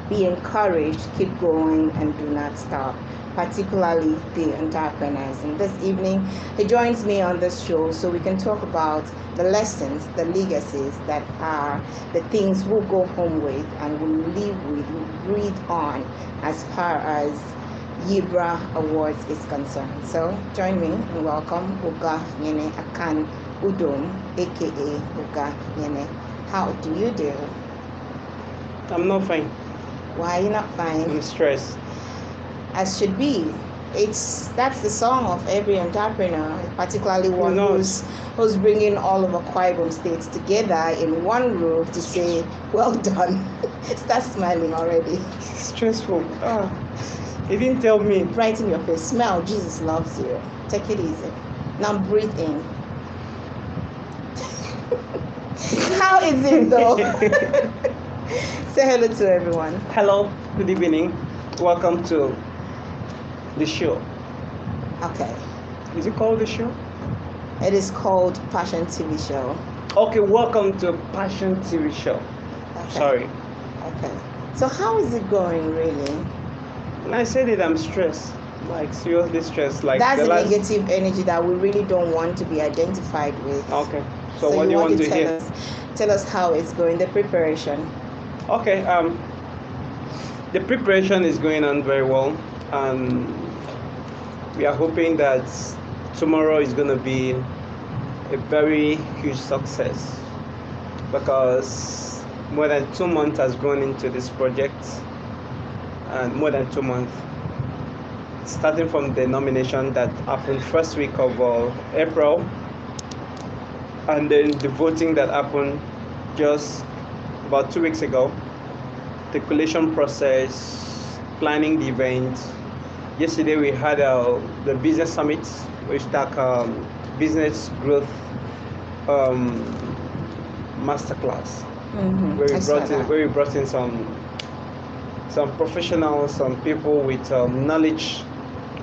Be encouraged, keep going, and do not stop, particularly the entrepreneurs. And this evening, he joins me on this show so we can talk about the lessons, the legacies that are the things we'll go home with and we'll live with, we'll breathe on as far as Yebra Awards is concerned. So join me and welcome Uga Yenne Akan Udom, aka Uga Yenne. How do you do? I'm not fine. Why are you not fine? I'm stressed. As should be. That's the song of every entrepreneur, particularly one who's bringing all of Akwa Ibom states together in one room to say, "Well done." Start smiling already. Stressful. He didn't tell me. Right in your face. Smile. Jesus loves you. Take it easy. Now breathe in. How is it though? Say hello to everyone. Hello. Good evening. Welcome to the show. Okay. Is it called the show? It is called Passion TV Show. Okay. Welcome to Passion TV Show. Okay. Sorry. Okay. So how is it going really? When I said it, I'm stressed. Like seriously stressed. Like that's a negative energy that we really don't want to be identified with. Okay. So what do you want to hear? Tell us how it's going, the preparation. Okay. The preparation is going on very well, and we are hoping that tomorrow is going to be a very huge success because more than 2 months has gone into this project, and more than 2 months, starting from the nomination that happened first week of April, and then the voting that happened just about 2 weeks ago, the collation process, planning the event. Yesterday we had the business summit, which took business growth masterclass, where we brought in some professionals, some people with knowledge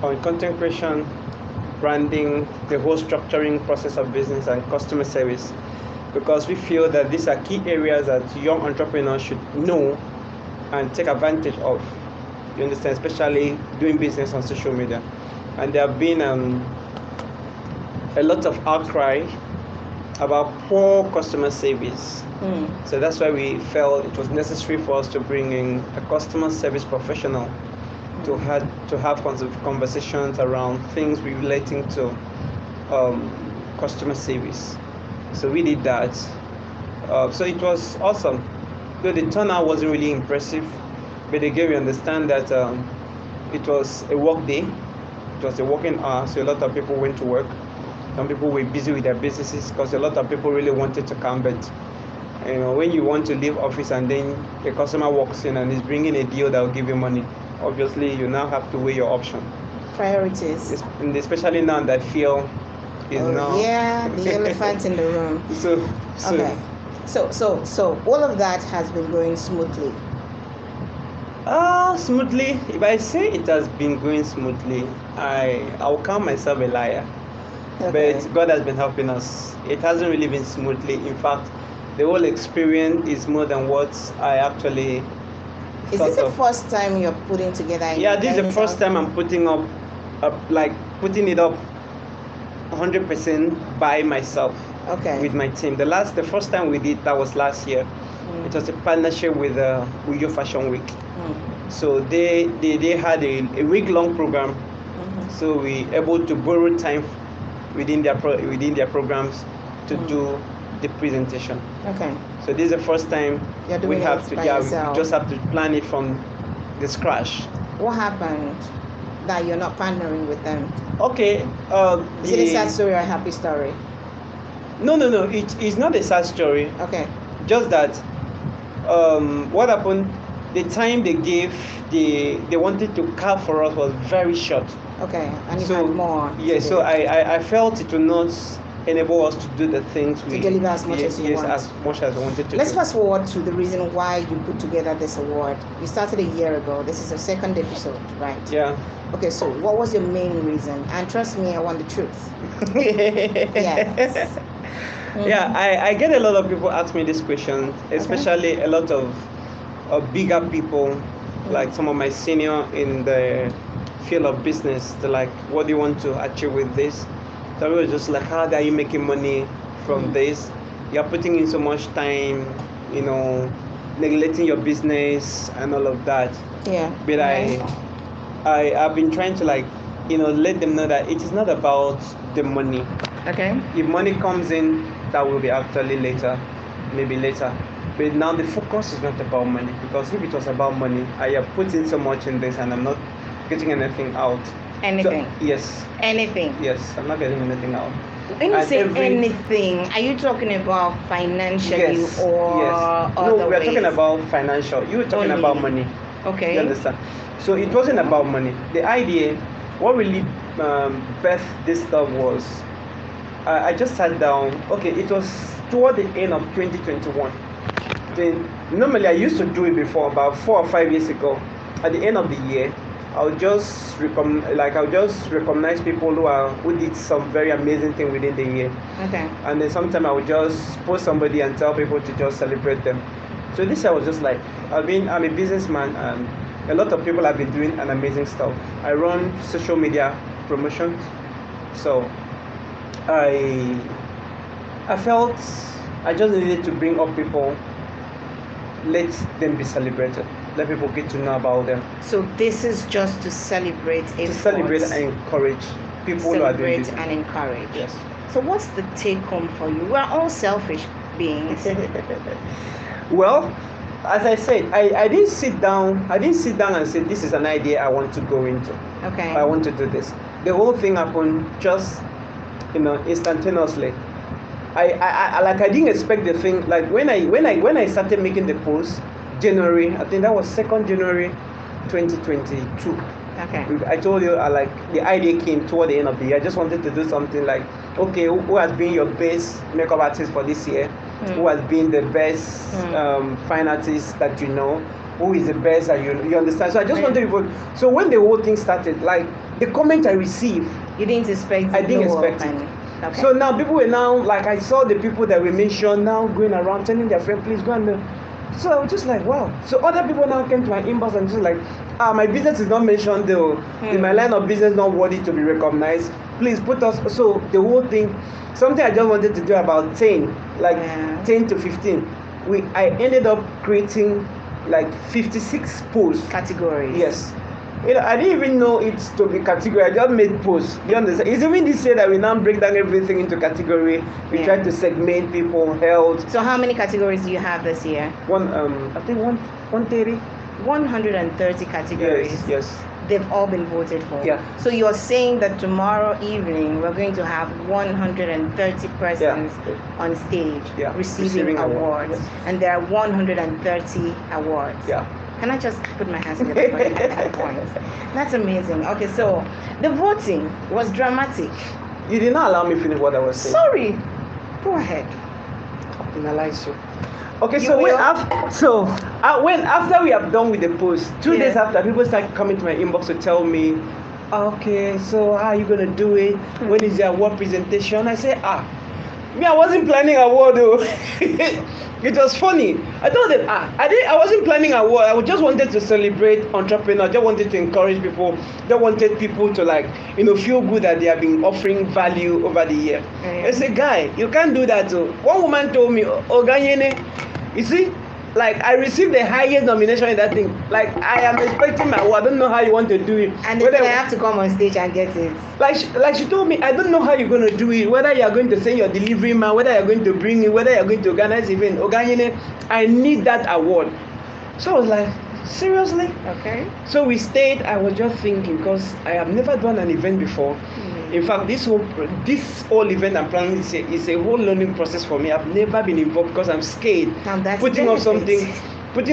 on content creation, branding, the whole structuring process of business and customer service, because we feel that these are key areas that young entrepreneurs should know and take advantage of. You understand, especially doing business on social media. And there have been a lot of outcry about poor customer service. So that's why we felt it was necessary for us to bring in a customer service professional to have conversations around things relating to customer service. So we did that. So it was awesome. Though the turnout wasn't really impressive, but again we understand that it was a work day. It was a working hour, so a lot of people went to work. Some people were busy with their businesses because a lot of people really wanted to come, but when you want to leave office and then a customer walks in and is bringing a deal that will give you money, obviously you now have to weigh your option. Priorities. And especially now that fear is now. Yeah, the elephant in the room. Okay. So all of that has been going smoothly. Smoothly. If I say it has been going smoothly, I'll count myself a liar. Okay. But God has been helping us. It hasn't really been smoothly. In fact, the whole experience is more than what I actually. Is this the first time you're putting together? Yeah, this is the first time I'm putting it up 100% by myself. Okay. With my team. The first time we did that was last year. It was a partnership with Your Fashion Week. So they had a week-long program. So we able to borrow time within their programs to do the presentation. Okay. So this is the first time we have to. Yeah, yourself. We just have to plan it from the scratch. What happened that you're not partnering with them? Okay. Is it a sad story or a happy story? No. It's not a sad story. Okay. Just that what happened, the time they gave, they wanted to carve for us was very short. Okay, and you had more. Yeah, so I felt it will not enable us to do the things to deliver as much as you want. Yes, as much as I wanted to. Let's fast forward to the reason why you put together this award. You started a year ago. This is the second episode, right? Yeah. Okay, so what was your main reason? And trust me, I want the truth. Yes. Yeah, I get a lot of people ask me this question, especially a lot of bigger people, like some of my senior in the field of business. They're like, what do you want to achieve with this? So we were just like, how are you making money from this? You're putting in so much time, neglecting your business and all of that. Yeah. But I've been trying to let them know that it is not about the money. Okay. If money comes in, that will be actually later, maybe later. But now the focus is not about money, because if it was about money, I have put in so much in this and I'm not getting anything out. Anything? So, yes. Anything? Yes, I'm not getting anything out. When you say anything, are you talking about financially or other No, we are ways? talking about financial. You were talking about money. Okay. You understand? So it wasn't about money. The idea, what really birthed this stuff was, I just sat down. Okay, it was toward the end of 2021. Then normally I used to do it before, about 4 or 5 years ago. At the end of the year, I'll just recognize people who did some very amazing thing within the year. Okay. And then sometimes I would just post somebody and tell people to just celebrate them. So this year I was just like, I'm a businessman, and a lot of people have been doing an amazing stuff. I run social media promotions, so I felt I just needed to bring up people, let them be celebrated, let people get to know about them. So this is just to celebrate efforts. To celebrate and encourage people who are doing this. Celebrate and encourage. Yes. So what's the take home for you? We're all selfish beings. Well, as I said, I didn't sit down and say this is an idea I want to go into. Okay. I want to do this. The whole thing happened just instantaneously. I didn't expect the thing. Like when I started making the post, January, I think that was 2nd January 2022. Okay. I told you, the idea came toward the end of the year. I just wanted to do something like, okay, who has been your best makeup artist for this year? Who has been the best fine artist that you know? Who is the best that you understand? So I just wanted people. So when the whole thing started, like the comment I received, you didn't expect. I didn't expect it. Okay. So now people were I saw the people that we mentioned now going around telling their friend, please go and do. So I was just like, wow. So other people now came to my inbox and just like, my business is not mentioned though. In my line of business, not worthy to be recognized. Please put us. So the whole thing, something I just wanted to do about 10 to 15. I ended up creating 56 posts. Categories. Yes. I didn't even know it to be category. I just made posts. You understand? It's even this year that we now break down everything into category. We try to segment people, health. So how many categories do you have this year? I think 130. 130 categories. Yes. They've all been voted for. Yeah. So you're saying that tomorrow evening we're going to have 130 persons on stage receiving awards. And there are 130 awards. Yeah. Can I just put my hands together for that point? That's amazing. Okay, so the voting was dramatic. You did not allow me to finish what I was saying. Sorry. Go ahead. I penalize you. Okay, after we have done with the post, 2 days after, people start coming to my inbox to tell me, okay, so how are you gonna do it? When is the award presentation? I say, me, I wasn't planning award though. It was funny. I told them, I wasn't planning award. I just wanted to celebrate entrepreneurs. Just wanted to encourage people. Just wanted people to feel good that they have been offering value over the year. I said, guy, you can't do that too. One woman told me, Yenne, you see, I received the highest nomination in that thing. I am expecting my award. I don't know how you want to do it. And then I have to come on stage and get it. She told me, I don't know how you're going to do it. Whether you're going to send your delivery man, whether you're going to bring it, whether you're going to organize event. Yenne, I need that award. So I was like, seriously? Okay. So we stayed. I was just thinking, because I have never done an event before. In fact, this whole event I'm planning is a whole learning process for me. I've never been involved because I'm scared. Putting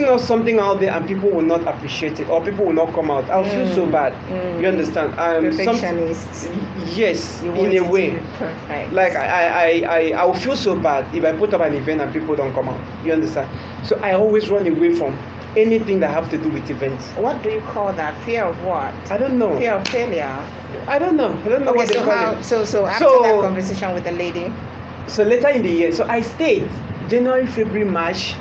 up something out there and people will not appreciate it, or people will not come out. I'll feel so bad. You understand? Perfectionist. Yes, in a way. Perfect. I will feel so bad if I put up an event and people don't come out. You understand? So I always run away from anything that have to do with events. What do you call that? Fear of what? I don't know. Fear of failure. I don't know. Okay, what they call it. So after that conversation with the lady. So later in the year, so I stayed January, February, March.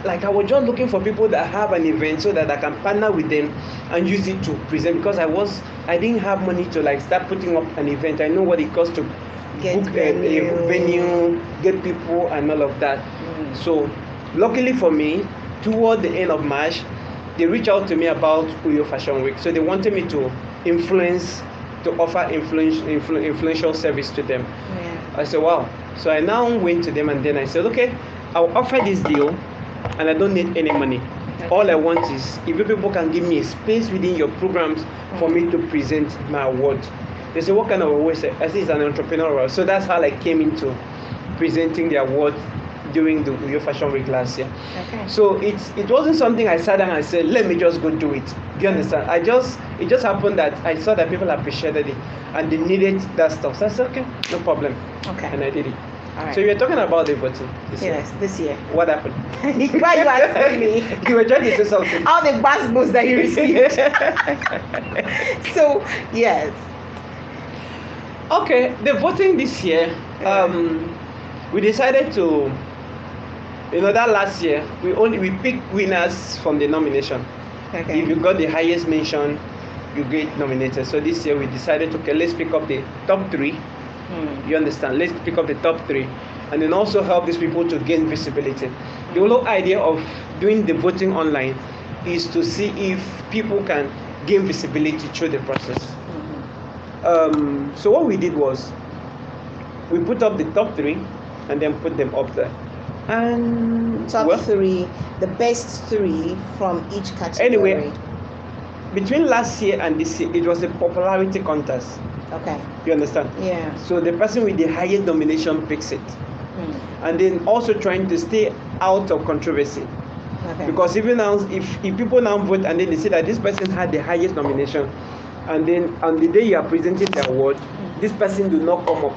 like I was just looking for people that have an event so that I can partner with them and use it to present, because I didn't have money to like start putting up an event. I know what it costs to book a venue, get people and all of that. So luckily for me, toward the end of March, they reached out to me about Uyo Fashion Week. So they wanted me to offer influential service to them. I said, wow. So I now went to them and then I said, okay, I'll offer this deal and I don't need any money. All I want is if you people can give me a space within your programs for me to present my award. They said, what kind of award? I said, it's an entrepreneurial. So that's how I came into presenting the award during the Uyo Fashion Week last year. Okay. So it wasn't something I sat down and said, let me just go do it. Do you understand? It just happened that I saw that people appreciated it and they needed that stuff. So I said, okay, no problem. Okay. And I did it. All right. So you were talking about the voting this year. Yes, this year. What happened? Why you asking me? You were trying to say something. All the basketballs that you received. So yes. Okay, the voting this year, we decided to, that last year we picked winners from the nomination. Okay. If you got the highest mention, you get nominated. So this year we decided to, okay, let's pick up the top 3. You understand? Let's pick up the top 3 and then also help these people to gain visibility. The whole idea of doing the voting online is to see if people can gain visibility through the process. So what we did was we put up the top 3 and then put them up there. And top 3, the best 3 from each category. Anyway, between last year and this year, it was a popularity contest. Okay. You understand? Yeah. So the person with the highest nomination picks it. And then also trying to stay out of controversy. Okay. Because even now, if people now vote and then they say that this person had the highest nomination, and then on the day you are presenting the award, this person do not come up.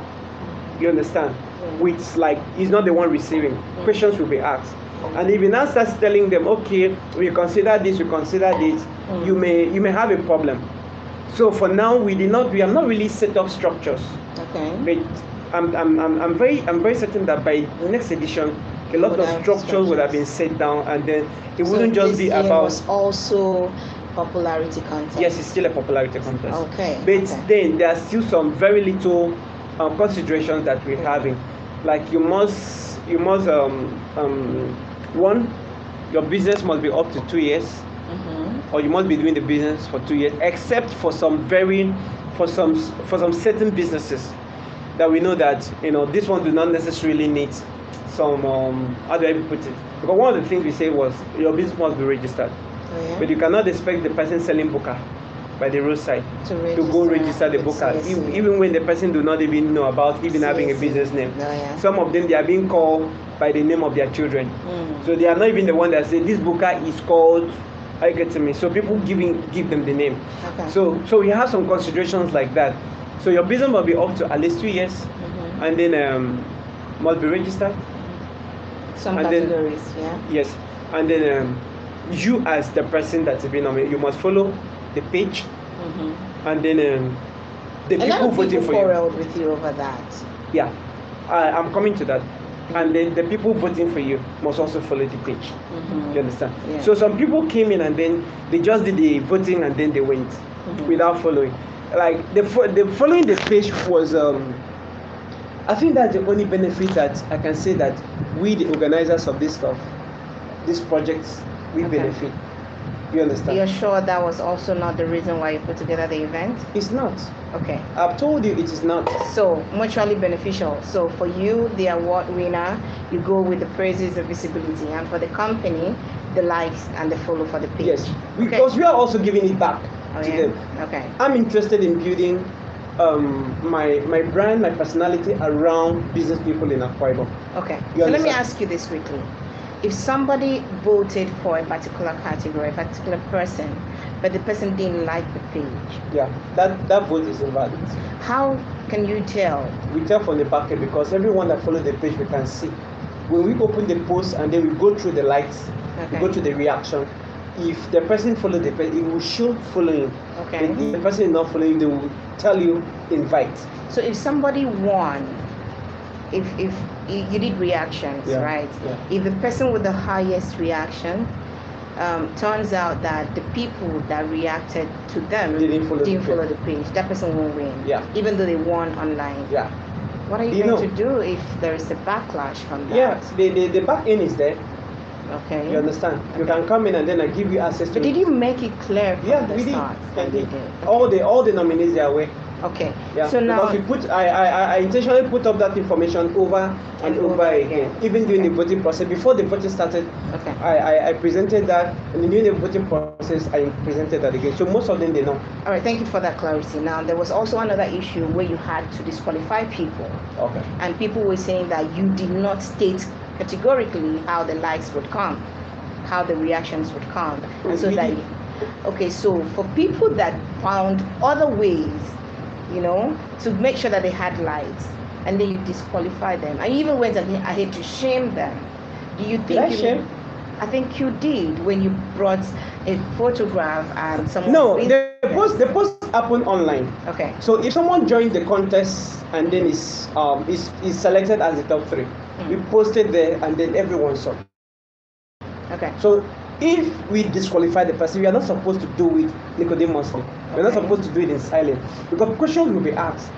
You understand? Which like he's not the one receiving. Questions will be asked. And if you now start telling them, okay, we consider this, you may have a problem. So for now, we have not really set up structures. Okay. But I'm very certain that by the next edition, a lot of structures would have been set down, and then it wouldn't just be about. Was also popularity contest. Yes, it's still a popularity contest. Okay. But then there are still some very little considerations that we're having. Like you must one, your business must be up to 2 years. Or you must be doing the business for 2 years, except for some certain businesses that we know that this one do not necessarily need some how do I put it? Because one of the things we say was your business must be registered. Oh, yeah? But you cannot expect the person selling booker by the roadside to go register the booker, even when the person do not even know about even having a business name. Oh, yeah. Some of them, they are being called by the name of their children. So they are not even the one that say this booker is called. I get to me. So people give them the name. Okay. So we have some considerations like that. So your business must be up to at least 2 years, and then must be registered. Some categories, yeah. Yes, and then you as the person that's been nominated, you must follow the page, and then the people voting for you. A lot of people quarreled with you over that. Yeah, I'm coming to that. And then the people voting for you must also follow the page. You understand? Yeah. So some people came in and then they just did the voting and then they went without following. Like the following the page was, I think that's the only benefit that I can say that we, the organizers of this stuff, these projects, we benefit. You understand? You're sure that was also not the reason why you put together the event? It's not. Okay. I've told you it is not. So, mutually beneficial. So, for you, the award winner, you go with the praises, the visibility, and for the company, the likes and the follow for the page. Yes, because we are also giving it back to them. Okay. I'm interested in building my brand, my personality around business people in Akwa Ibom. Okay. So let me ask you this quickly. If somebody voted for a particular category, a particular person, but the person didn't like the page. Yeah, that vote is invalid. How can you tell? We tell from the back end because everyone that follows the page we can see. When we open the post and then we go through the likes, we go through the reaction. If the person follows the page, it will show following. Okay. And if the person is not following, they will tell you invite. So if somebody won if you did reactions, right? Yeah. If the person with the highest reaction turns out that the people that reacted to them didn't follow the page, that person won't win. Yeah. Even though they won online. Yeah. What are you going to do if there is a backlash from that? Yeah, the back end is there. Okay. You understand? Okay. You can come in and then I give you access to. But did you make it clear from the start? Yeah, we did. Okay. All the nominees are aware. Okay. Yeah. So now because I intentionally put up that information over and over again. Even during the voting process, before the voting started, okay. I presented that, and during the voting process I presented that again. So most of them they know. All right, thank you for that clarity. Now there was also another issue where you had to disqualify people. Okay. And people were saying that you did not state categorically how the likes would come, how the reactions would come. And so that okay, so for people that found other ways, to make sure that they had likes, and then you disqualify them, and you even went ahead to shame them. Do you think? Did I shame? I think you did when you brought a photograph and someone. No, the post happened online. Okay. So if someone joined the contest and then is selected as the top 3, we posted there and then everyone saw. Okay. So if we disqualify the person, we are not supposed to do it nicodemously. We're not supposed to do it in silence, because questions will be asked.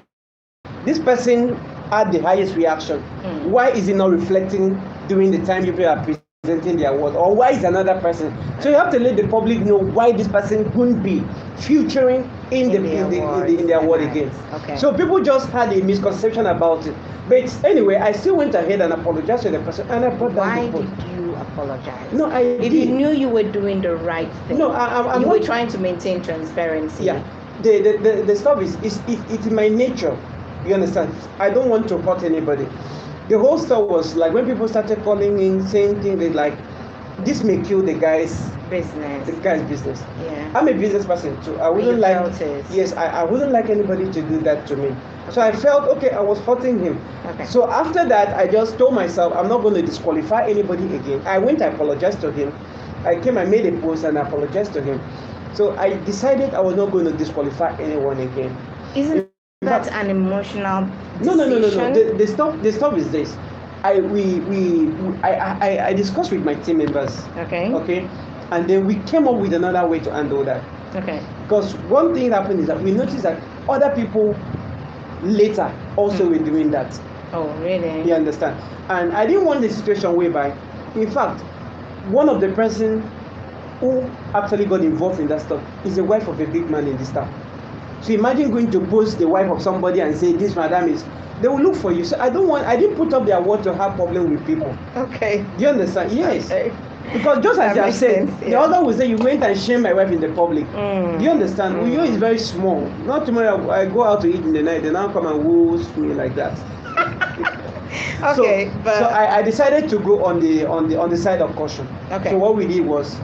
This person had the highest reaction. Why is it not reflecting during the time you are presenting the award? Or why is another person? So you have to let the public know why this person couldn't be featuring in the award again. Okay. So people just had a misconception about it. But anyway, I still went ahead and apologized to the person, and I brought down the post. Why did you apologize? No, if you knew you were doing the right thing. No, I'm you were trying to maintain transparency. Yeah, the stuff is it's in my nature. You understand? I don't want to hurt anybody. The whole stuff was like when people started calling in saying things like, this may kill the guy's business. The guy's business. Yeah. I'm a business person too. I wouldn't like. Yes, I wouldn't like anybody to do that to me. So I felt okay. I was hurting him. Okay. So after that, I just told myself I'm not going to disqualify anybody again. I went. I apologized to him. I came. I made a post and I apologized to him. So I decided I was not going to disqualify anyone again. Isn't that an emotional decision? No. The stuff is this. I discussed with my team members. Okay. And then we came up with another way to handle that. Okay. Because one thing that happened is that we noticed that other people later also were doing that. Oh, really? You understand? And I didn't want the situation whereby, in fact, one of the person who actually got involved in that stuff is the wife of a big man in this town. So imagine going to post the wife of somebody and say this madam is. They will look for you. So I didn't put up the award to have problem with people. Okay. Do you understand? Yes. Okay. Because just as I said, the other will say you went and shamed my wife in the public. Do you understand? Uyo is very small. Not tomorrow I go out to eat in the night, they now come and woo me like that. Okay. So I decided to go on the side of caution. Okay. So what we did was,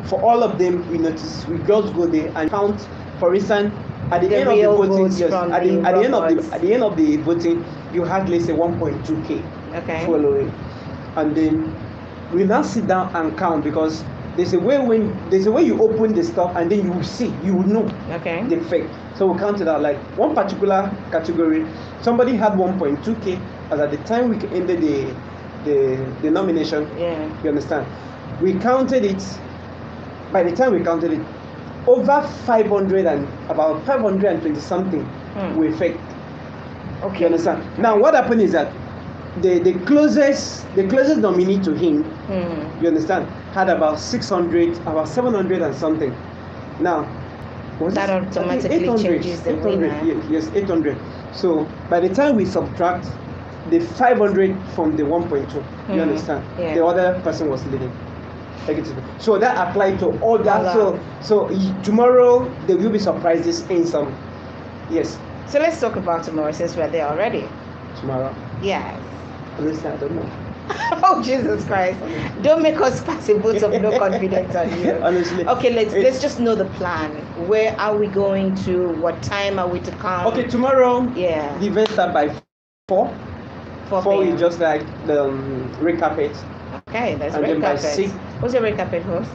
for all of them, we noticed we just go there and count. For instance, at the end of the voting, yes, at the end of the voting, you had, let's say, 1.2k following, and then we now sit down and count, because there's a way you open the stuff and then you will see, you will know the effect. So we counted out, like one particular category, somebody had 1.2k, as at the time we ended the nomination. Yeah. You understand? We counted it. By the time we counted it, over 500 and about 520 something were fake. Okay. You understand? Now what happened is that the closest nominee to him, you understand, had about 700 and something. Now that automatically changes the winner. Yes, 800. So by the time we subtract the 500 from the 1.2, you understand, the other person was leading. So that applied to all that. So tomorrow there will be surprises in some. Yes. So let's talk about tomorrow, since we're there already. Tomorrow? Yes. Honestly, I don't know. Oh, Jesus Christ. Don't make us pass a vote of no confidence on you. Honestly. Okay, let's just know the plan. Where are we going to? What time are we to come? Okay, tomorrow, the event start by 4. 4 is just like the red carpet. Okay, that's red carpet. Who's the red carpet host?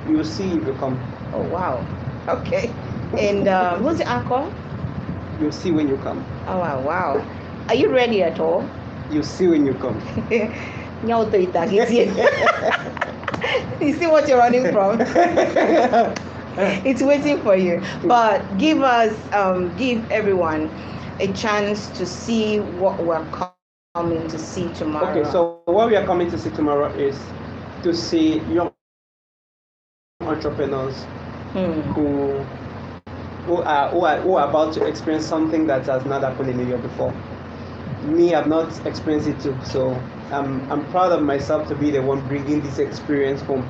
You'll see if you come. Oh, wow. Okay. And who's the anchor? You'll see when you come. Oh, wow. Are you ready at all? You see when you come. You see what you're running from? It's waiting for you. But give everyone a chance to see what we're coming to see tomorrow. Okay, so what we are coming to see tomorrow is to see young entrepreneurs who are about to experience something that has not happened in a year before. Me, I've not experienced it too, so I'm proud of myself to be the one bringing this experience home.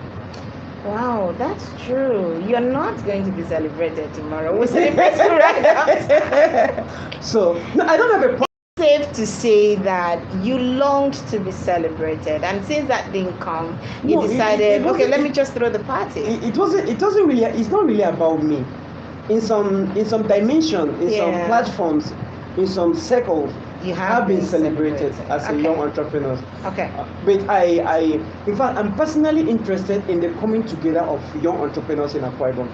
Wow, that's true. You're not going to be celebrated tomorrow. We'll celebrate you right now. So, no, I don't have a problem. Safe to say that you longed to be celebrated, and since that didn't come, you decided, okay, let me just throw the party. It doesn't really. It's not really about me. In some dimension, in some platforms, in some circles, you have been celebrated as a young entrepreneur. Okay. But in fact, I'm personally interested in the coming together of young entrepreneurs in Akwa Ibom.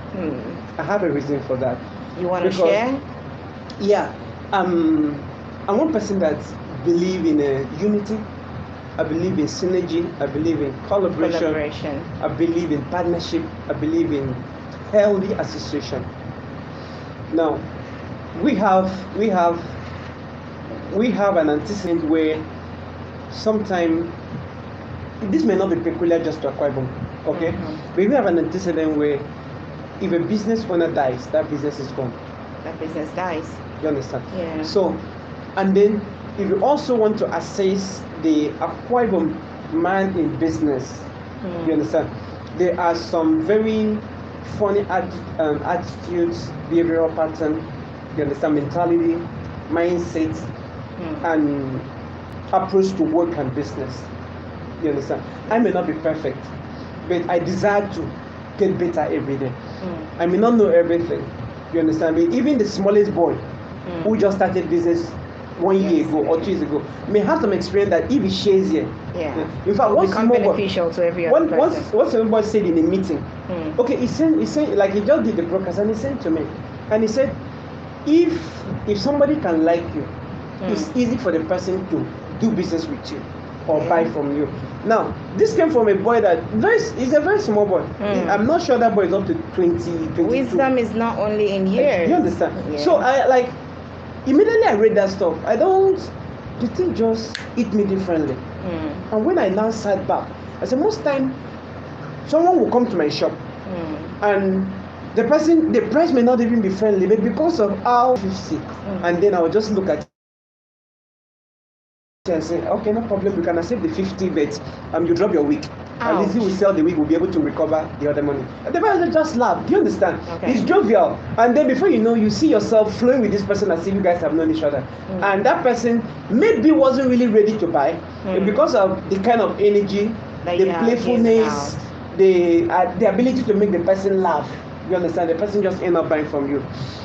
I have a reason for that. You want to share? Yeah. I'm one person that believe in unity. I believe in synergy. I believe in collaboration. I believe in partnership. I believe in healthy association. Now, we have an antecedent where sometimes this may not be peculiar just to Akwa Ibom, okay? But we have an antecedent where if a business owner dies, that business is gone. That business dies. You understand? Yeah. So, and then if you also want to assess the Akwa Ibom man in business, you understand? There are some very funny attitudes, behavioral pattern, you understand, mentality, mindset, and approach to work and business. You understand? I may not be perfect, but I desire to get better every day. I may not know everything. You understand me? Even the smallest boy who just started business 1 year ago or 2 years ago may have some experience that if he shares here. In fact, what's beneficial to every other person. What somebody said in a meeting. Okay, he said like he just did the broadcast and he said to me, and he said, if somebody can like you, it's easy for the person to do business with you or buy from you. Now, this came from a boy that is a very small boy. I'm not sure that boy is up to 20, 22. Wisdom is not only in years. You understand? Yeah. So immediately I read that stuff. The thing just hit me differently. And when I now sat back, I said, most time, someone will come to my shop and the price may not even be friendly, but because of how 50, and then I will just look at it and say, okay, no problem, we can accept the 50, but you drop your wig. At least we sell the wig, we'll be able to recover the other money. And the person just laughed. Do you understand? Okay. It's jovial. And then before you know, you see yourself flowing with this person as if you guys have known each other. And that person maybe wasn't really ready to buy, but because of the kind of energy, the playfulness, the ability to make the person laugh. You understand? The person just end up buying from you.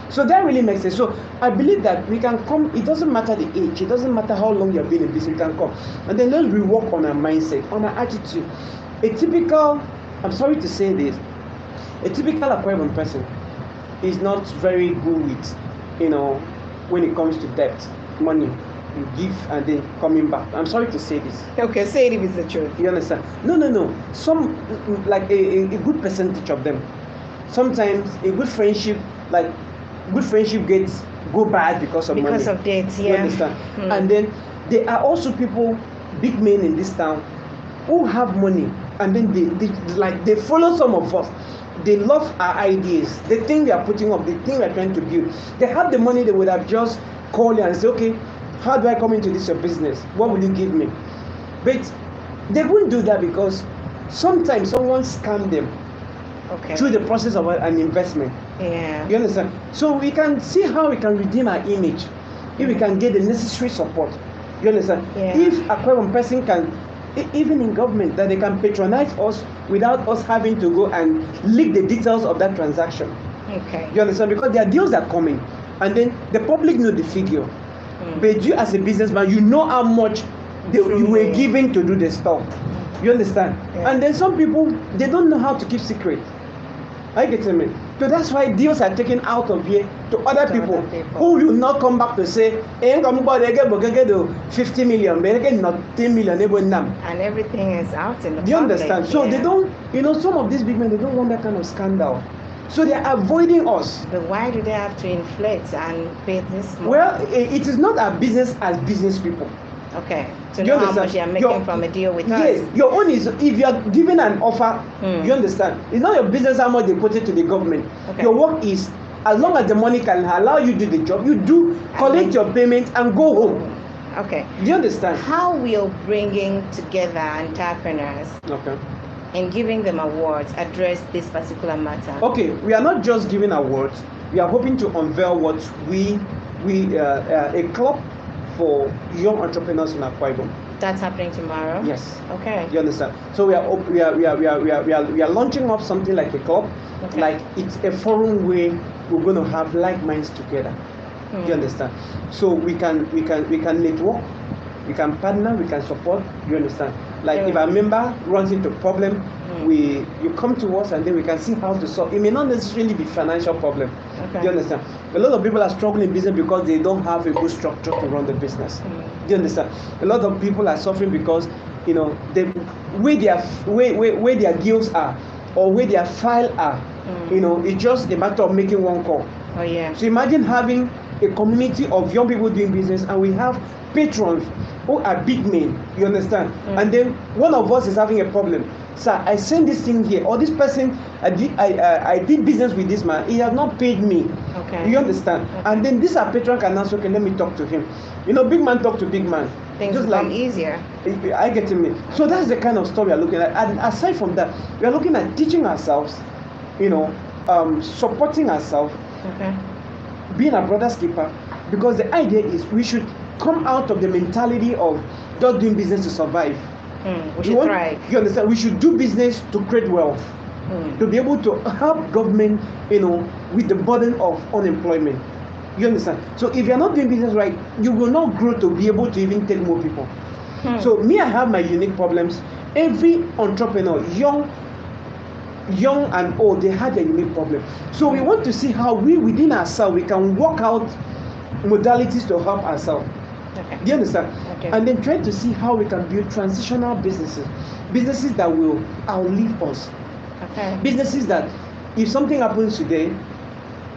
So that really makes sense. So I believe that we can come. It doesn't matter the age. It doesn't matter how long you've been in business. We can come, and then let's rework on our mindset, on our attitude. I'm sorry to say this, a typical Akwa Ibom person is not very good with, when it comes to debt, money. You give and then coming back. I'm sorry to say this. Okay, say it if it's the truth. You understand? No. Some, like a good percentage of them. Sometimes a good friendship go bad because of money. Because of debt, yeah. You understand? And then there are also people, big men in this town, who have money, and then they follow some of us. They love our ideas. They think they are putting up. They think we are trying to build. They have the money. They would have just called you and say, okay, how do I come into this your business? What will you give me? But they won't do that because sometimes someone scammed them through the process of an investment. Yeah. You understand? So we can see how we can redeem our image if we can get the necessary support. You understand? Yeah. If a Akwa Ibom person can, even in government, that they can patronize us without us having to go and leak the details of that transaction. Okay. You understand? Because their deals are coming, and then the public know the figure. But you as a businessman, you know how much you were given to do the stuff. You understand? Yeah. And then some people, they don't know how to keep secret. I get me. So that's why deals are taken out of here to other people who will not come back to say, they get 50 million, they get not 10 million. And everything is out in the public. Do you understand? So they don't, some of these big men, they don't want that kind of scandal. So they are avoiding us. But why do they have to inflate and pay this more? Well, it is not our business as business people. Okay. To know how much you are making from a deal with us. Yes, your own is if you are given an offer, you understand. It's not your business how much they put it to the government. Okay. Your work is, as long as the money can allow you to do the job, you do collect your payment and go home. Okay. Do you understand? How will bringing together entrepreneurs and giving them awards address this particular matter? Okay, we are not just giving awards. We are hoping to unveil what a club for young entrepreneurs in Akwa Ibom. That's happening tomorrow. Yes. Okay. You understand? So we are launching up something like a club, like it's a forum where we're going to have like minds together. You understand? So we can network, we can partner, we can support. You understand? Like if a member runs into a problem, you come to us and then we can see how to solve. It may not necessarily be financial problem. Okay. You understand? A lot of people are struggling in business because they don't have a good structure to run the business. Do you understand? A lot of people are suffering because where their deals are or where their file are, it's just a matter of making one call. Oh yeah. So imagine having a community of young people doing business, and we have patrons who are big men. You understand? And then one of us is having a problem. Sir, I sent this thing here, or this person, I did business with this man. He has not paid me. Okay. You understand? Okay. And then this our patron can answer. Okay, let me talk to him. Big man talk to big man. Things become easier. I get me. So that's the kind of stuff we are looking at. And aside from that, we are looking at teaching ourselves, supporting ourselves. Okay. Being a brother's keeper, because the idea is we should come out of the mentality of just doing business to survive. We should thrive. You understand? We should do business to create wealth, to be able to help government, with the burden of unemployment. You understand? So if you're not doing business right, you will not grow to be able to even take more people. So me, I have my unique problems. Every entrepreneur, young and old, they had a unique problem. So we want to see how we within ourselves we can work out modalities to help ourselves. Okay. Do you understand? Okay. And then try to see how we can build transitional businesses that will outlive us. Okay. Businesses that if something happens today,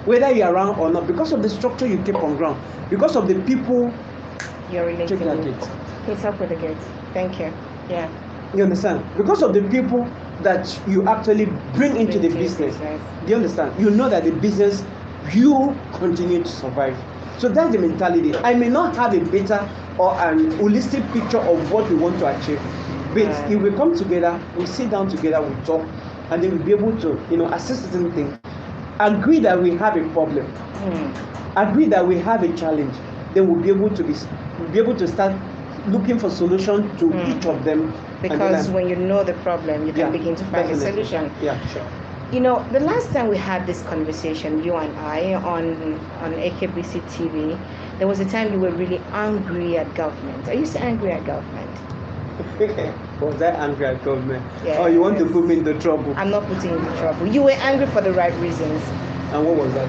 whether you're around or not, because of the structure you keep on ground, because of the people you're related with. Please help with the gate. Thank you. Yeah. You understand? Because of the people that you actually bring into the business. Do you understand? You know that the business, you continue to survive. So that's the mentality. I may not have a better or an holistic picture of what we want to achieve, but if we come together, we sit down together, we talk, and then we'll be able to, assess certain things, agree that we have a problem, agree that we have a challenge, then we'll be able to start looking for solutions to each of them. Because when you know the problem, you can begin to find a solution. Yeah, sure. The last time we had this conversation, you and I, on AKBC TV, there was a time you were really angry at government. Are you still angry at government? Was I angry at government? Yeah, oh, you want to put me into trouble? I'm not putting you into trouble. You were angry for the right reasons. And what was that?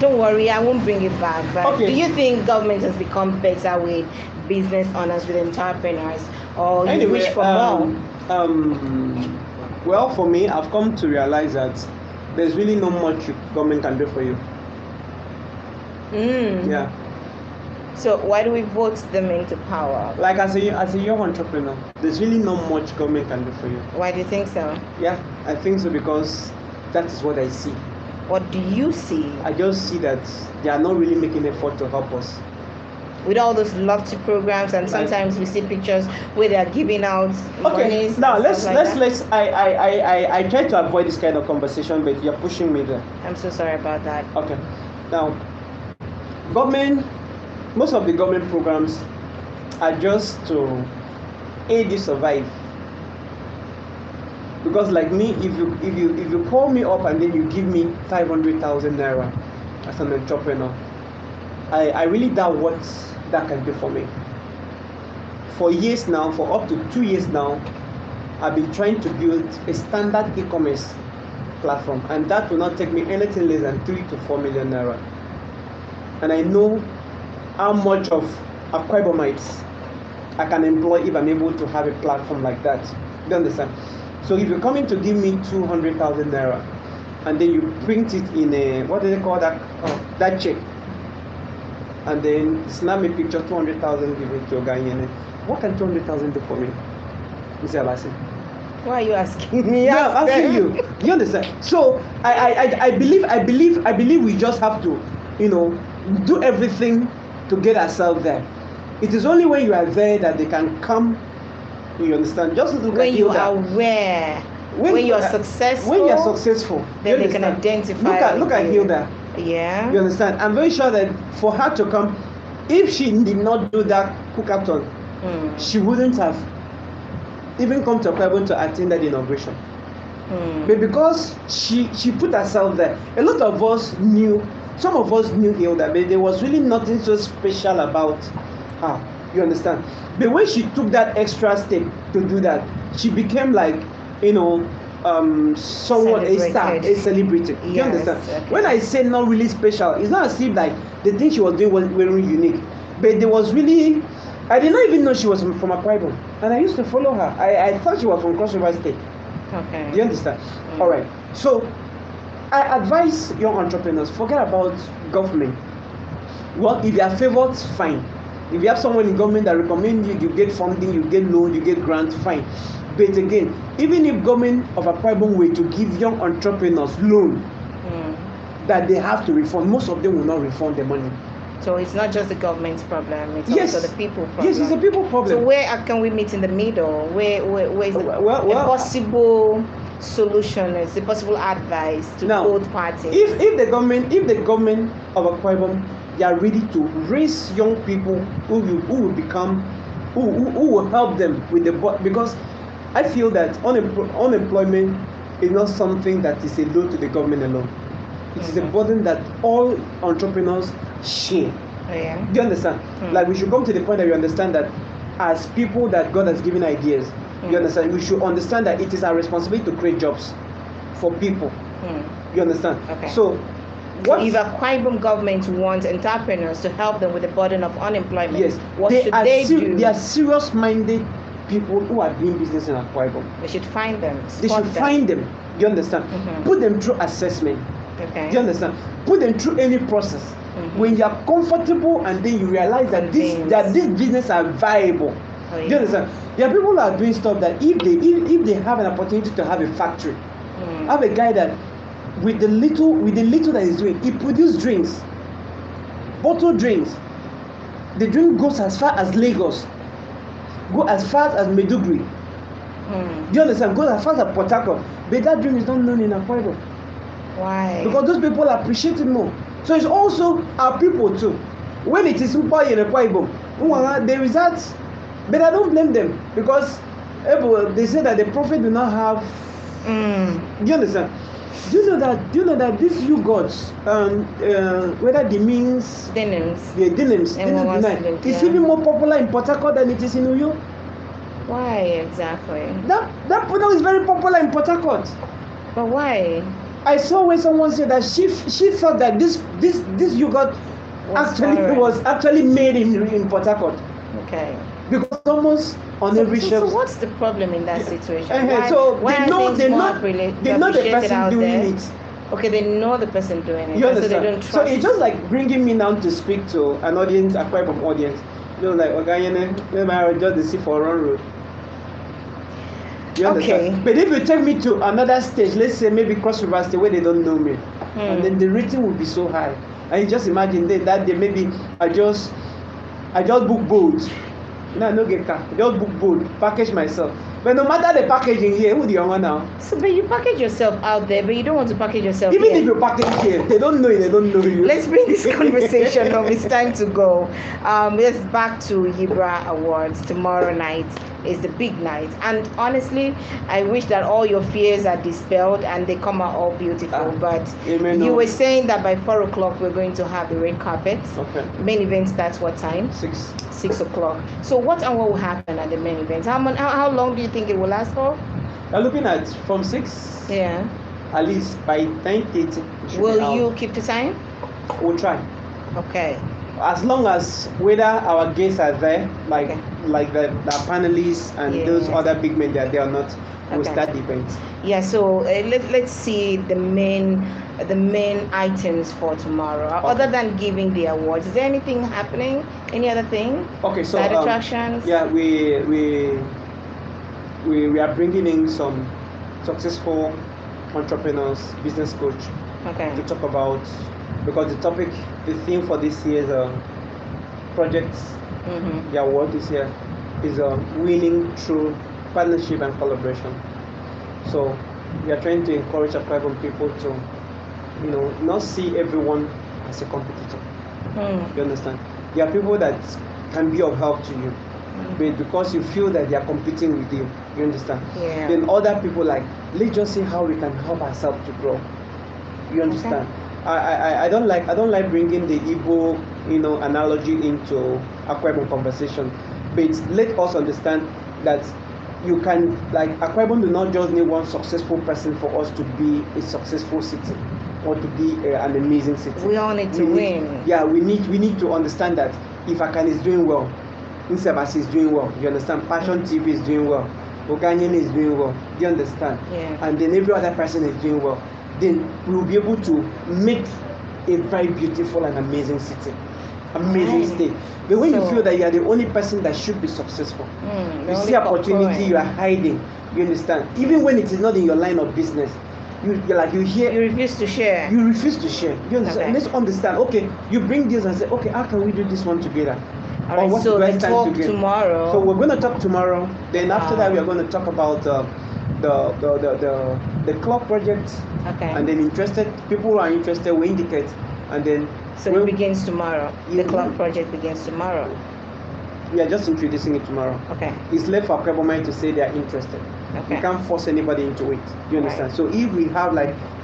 Don't worry, I won't bring it back. But do you think government has become better with business owners, with entrepreneurs, or you wish for more? Well, for me, I've come to realize that there's really not much government can do for you. Yeah. So why do we vote them into power? Like as a young entrepreneur, there's really not much government can do for you. Why do you think so? Yeah, I think so because that is what I see. What do you see? I just see that they are not really making effort to help us. With all those lofty programs, and sometimes we see pictures where they are giving out money. Now let's I try to avoid this kind of conversation, but you're pushing me there. I'm so sorry about that. Okay. Now, most of the government programs are just to aid you survive. Because like me, if you call me up and then you give me 500,000 naira as an entrepreneur, I really doubt what that can do for me. For years now, for up to 2 years now, I've been trying to build a standard e-commerce platform, and that will not take me anything less than 3 to 4 million naira. And I know how much of Akwa Ibomites I can employ if I'm able to have a platform like that. Do you understand? So if you're coming to give me 200,000 naira, and then you print it in a, what do they call that? That check, and then snap a picture, 200,000, give it to a guy in it. What can 200,000 do for me? Mr. Abasi? Why are you asking me? Yeah, I'm asking you. You understand? So I believe we just have to, do everything to get ourselves there. It is only when you are there that they can come. You understand? Just look when at you Hilda. are aware. When you are successful. When you are successful, then they can identify. Look at Hilda. Yeah. You understand? I'm very sure that for her to come, if she did not do that cookathon, she wouldn't have even come to Akwa to attend that inauguration. But because she put herself there, a lot of us knew, some of us knew Hilda, but there was really nothing so special about her. You understand? But when she took that extra step to do that, she became like, somewhat a star, a celebrity. Yes, you understand? Okay. When I say not really special, it's not as if like the thing she was doing was very unique, but there was really, I did not even know she was from Akwa Ibom, and I used to follow her. I thought she was from Cross River State. Okay. Do you understand? All right. So I advise young entrepreneurs, forget about government. Well, if you are favored, fine. If you have someone in government that recommend you, you get funding, you get loan, you get grants, fine. But again, even if government of Akwa Ibom were to give young entrepreneurs loan that they have to refund, most of them will not refund the money. So it's not just the government's problem, it's also the people problem. Yes, it's a people problem. So where can we meet in the middle? Where is the possible solution, is the possible advice to both parties? If the government of Akwa Ibom, they are ready to raise young people who will help them with because I feel that unemployment is not something that is a load to the government alone. It is a burden that all entrepreneurs share. Yeah. Do you understand? Like we should come to the point that we understand that as people that God has given ideas, you understand, we should understand that it is our responsibility to create jobs for people. You understand? Okay. So if Akwa Ibom government wants entrepreneurs to help them with the burden of unemployment, yes, what should they do? They are serious-minded people who are doing business in Akwa Ibom. They should find them. Find them. Do you understand? Put them through assessment. Okay. Do you understand? Put them through any process. When you are comfortable and then you realize that this business are viable. Do you understand? There are people who are doing stuff that if they have an opportunity to have a factory, have a guy that with the little that he's doing, he produces drinks, bottled drinks. The drink goes as far as Lagos, go as far as Maiduguri. Do you understand? Goes as far as Port Harcourt. But that drink is not known in Akwa Ibom. Why? Because those people appreciate it more. So it's also our people too. When it is super in Akwa Ibom, there is that, but I don't blame them because they say that the prophet do not have. Do you understand? Do you know that these yogurts, whether the means denims, it's even more popular in Port Harcourt than it is in Uyo. Why exactly? That product is very popular in Port Harcourt. But why? I saw when someone said that she thought that this yogurt was actually made in Port Harcourt. Okay. Because almost on every shelf. So what's the problem in that situation? Why they know the person doing it. Okay, they know the person doing it. You understand? So they don't trust. So it's just like bringing me down to speak to an audience, a type of audience. Like Yenne, maybe I will just see for a run road. You understand? Okay. But if you take me to another stage, let's say maybe Cross River State where they don't know me, and then the rating will be so high. And you just imagine that day maybe I just book boat. No get car. Just book boat, package myself. But no matter the packaging here, who do you want now? So, but you package yourself out there, but you don't want to package yourself even here. If you package here, they don't know you, they don't know you. Let's bring this conversation home. It's time to go. Let's back to Yebra Awards. Tomorrow night is the big night. And honestly, I wish that all your fears are dispelled and they come out all beautiful. But you were saying that by 4 o'clock we're going to have the red carpet. Okay. Main event starts what time? 6 o'clock. So what will happen at the main event? How long do you think it will last for? I'm looking at from 6. Yeah. at least by 10:30. Will you keep the time? We'll try. Okay. As long as whether our guests are there, like the panelists and those other big men that they are not, we'll start the event. Yeah. So let's see the main items for tomorrow. Other than giving the awards, is there anything happening? Any other thing? Okay. So side attractions. Yeah, we are bringing in some successful entrepreneurs, business coach, to talk about, because the theme for this year's projects, the award this year is winning through partnership and collaboration. So we are trying to encourage Akwa Ibom people to, not see everyone as a competitor. You understand? There are people that can be of help to you, but because you feel that they are competing with you, you understand? Yeah. Then other people let's just see how we can help ourselves to grow. You understand? I don't like bringing the Igbo analogy into Akwa Ibom conversation, but let us understand that you can, Akwa Ibom do not just need one successful person for us to be a successful city or to be an amazing city. We all need to win. Yeah, we need to understand that if Akan is doing well, Insebas is doing well, you understand? Passion TV is doing well, Oganyen is doing well, do you understand? Yeah. And then every other person is doing well, then we will be able to make a very beautiful and amazing city, amazing state. But when you feel that you are the only person that should be successful, you see opportunity, you are hiding, you understand? Even when it is not in your line of business, you refuse to share. You refuse to share. You understand? Let's understand. Okay, you bring this and say, okay, how can we do this one together? All right, so we talk tomorrow. So we're going to talk tomorrow. Then after that, we are going to talk about the club project. Okay. And then people who are interested will indicate, and then so it begins tomorrow. The club project begins tomorrow. We are just introducing it tomorrow. Okay. It's left for Akwa Ibom to say they are interested. Okay. You can't force anybody into it. You understand? Right. So if we have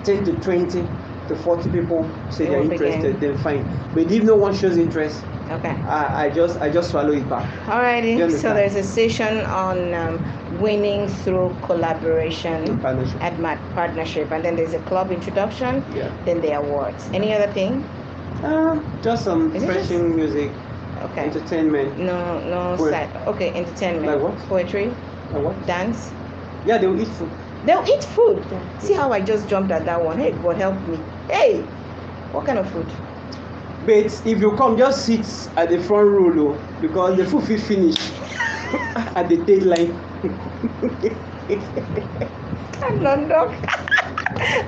10 to 20 to 40 people say they are interested, then fine. But if no one shows interest, okay, I just swallow it back. Alrighty. So there's a session on winning through collaboration and partnership, and then there's a club introduction. Yeah. Then the awards. Any other thing? Just some refreshing music. Okay. Entertainment. No side. Okay, entertainment. Like what? Poetry. Like what? Dance. Yeah, they will eat food. They'll eat food. Yeah. See how I just jumped at that one. Hey, God help me. Hey, what kind of food? But if you come, just sit at the front row, because the food will finish at the deadline.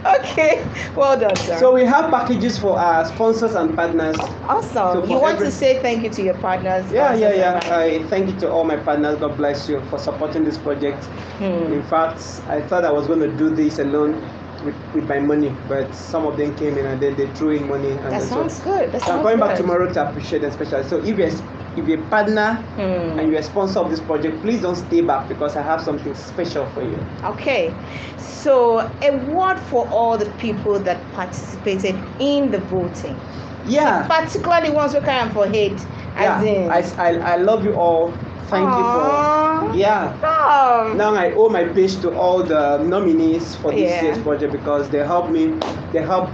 Okay, well done, sir. So we have packages for our sponsors and partners. Awesome. So you want to say thank you to your partners? Yeah. I thank you to all my partners. God bless you for supporting this project. In fact, I thought I was going to do this alone with my money, but some of them came in and then they threw in money. And that sounds good. I'm going back tomorrow to appreciate them especially. So if you're a partner and you're a sponsor of this project, please don't stay back, because I have something special for you. Okay. So a word for all the people that participated in the voting. Yeah. Particularly ones who came for hate. I love you all. Thank you for now I owe my page to all the nominees for this year's project, because they helped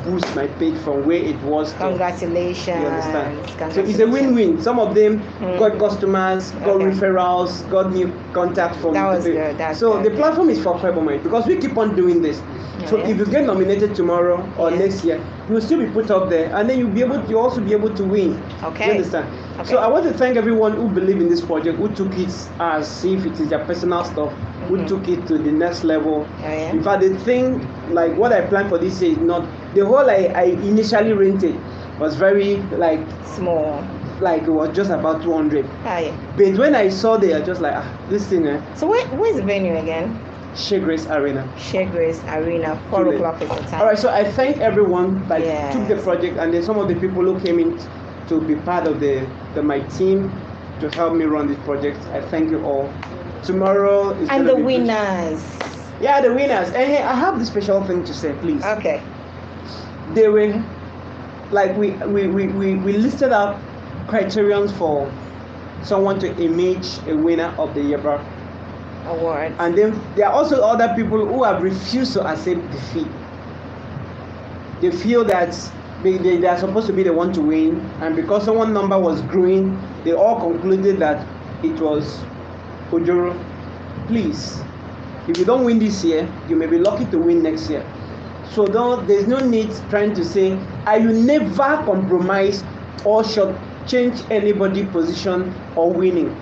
boost my page from where it was. Congratulations. You understand? So it's a win-win. Some of them got customers, got referrals, got new contacts from that was good. The platform is for Akwa Ibom, because we keep on doing this. So if you get nominated tomorrow or next year, you will still be put up there, and then you'll also be able to win. Okay. You understand? Okay. So I want to thank everyone who believed in this project, who took it as if it is their personal stuff, who took it to the next level. In fact, the thing, what I planned for this year is not the whole I initially rented was very small. It was just about 200. But when I saw it, I just this thing. So where's the venue again? Shea Grace Arena. 4 o'clock is the time. All right, so I thank everyone that took the project, and then some of the people who came in to be part of my team to help me run this project. I thank you all. Tomorrow is and the winners. Yeah, the winners. And hey, I have this special thing to say, please. Okay. They were we listed up criterions for someone to image a winner of the Yebra award. And then there are also other people who have refused to accept defeat. they feel that they are supposed to be the one to win, and because someone number was growing, they all concluded that it was Ojoro. Please, if you don't win this year, you may be lucky to win next year. So there's no need trying to say I will never compromise or short change anybody's position or winning.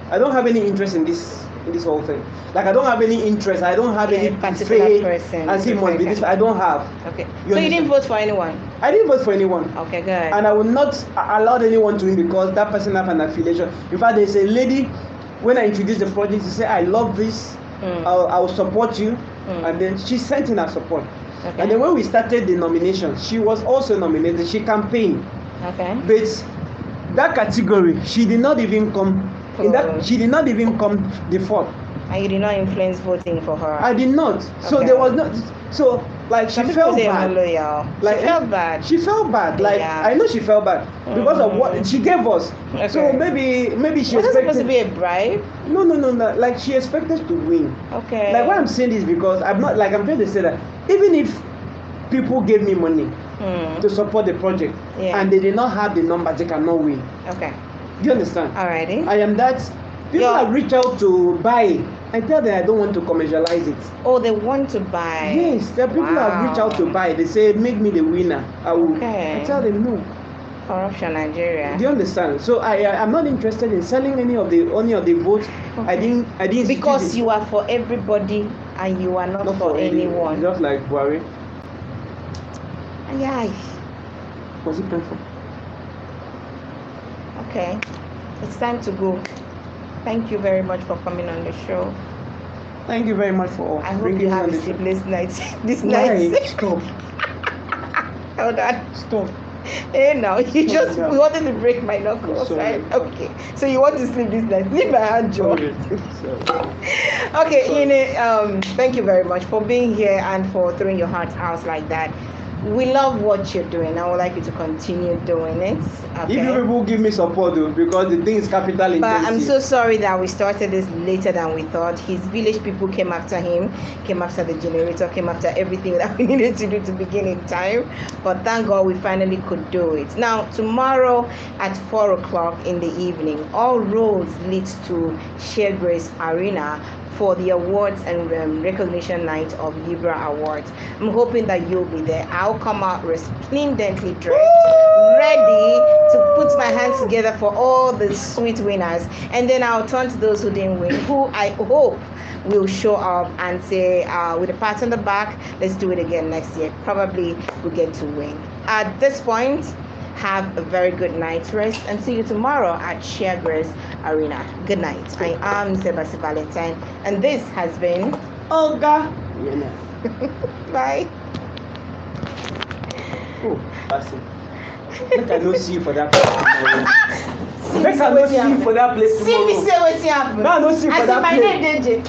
I don't have any interest in this whole thing. Like, I don't have any interest. I don't have any particular person. As it must be this. I don't have. Okay. So you didn't vote for anyone? I didn't vote for anyone. Okay, good. And I will not allow anyone to win because that person have an affiliation. In fact, there's a lady, when I introduced the project, she said, I love this. I will support you. And then she sent in her support. Okay. And then when we started the nomination, she was also nominated. She campaigned. Okay. But that category, she did not even come. She did not even come the fourth. And you did not influence voting for her? I did not. So there was not. So like she felt bad. Like she felt bad. She felt bad. Like I know she felt bad because of what she gave us. Okay. So maybe she. Was it supposed to be a bribe? No. Like she expected to win. Okay. Like what I'm saying is because I'm not like I'm trying to say that even if people gave me money to support the project and they did not have the numbers, they cannot win. Okay. Do you understand? Alrighty. I am that. People have reached out to buy. I tell them I don't want to commercialize it. Oh, they want to buy. Yes, the people have reached out to buy. They say make me the winner. I will. Okay. I tell them no. Corruption, Nigeria. Do you understand? So I'm not interested in selling any of the votes. Okay. I didn't. Because you are for everybody and you are not for anyone. Just like Buhari. Yeah. Was it painful? Okay, it's time to go. Thank you very much for coming on the show. Thank you very much for. I hope you have a sleepless night. Stop. Hold on. Stop. Hey, now you just wanted to break my knuckles, right? Okay. So you want to sleep this night? Leave my hand, Joe. Okay, Yenne, thank you very much for being here and for throwing your heart out like that. We love what you're doing. I would like you to continue doing it. Okay? If you people give me support though, because the thing is capital intensive. But I'm so sorry that we started this later than we thought. His village people came after him, came after the generator, came after everything that we needed to do to begin in time. But thank God we finally could do it. Now, tomorrow at 4 o'clock in the evening, all roads lead to Share Grace Arena for the awards and recognition night of Yebra Awards. I'm hoping that you'll be there. I'll come out resplendently dressed, ready to put my hands together for all the sweet winners. And then I'll turn to those who didn't win, who I hope will show up and say, with a pat on the back, let's do it again next year. Probably we'll get to win. At this point, have a very good night's rest and see you tomorrow at Share Grace Arena. Good night. I am Sebastian Valentine and this has been Olga. Yenne. Bye. Oh, that's it. Make I no see you for that place. Make I no see you for that place tomorrow. See me say what's happening. No, I no see you for that place. I see my name, DJ.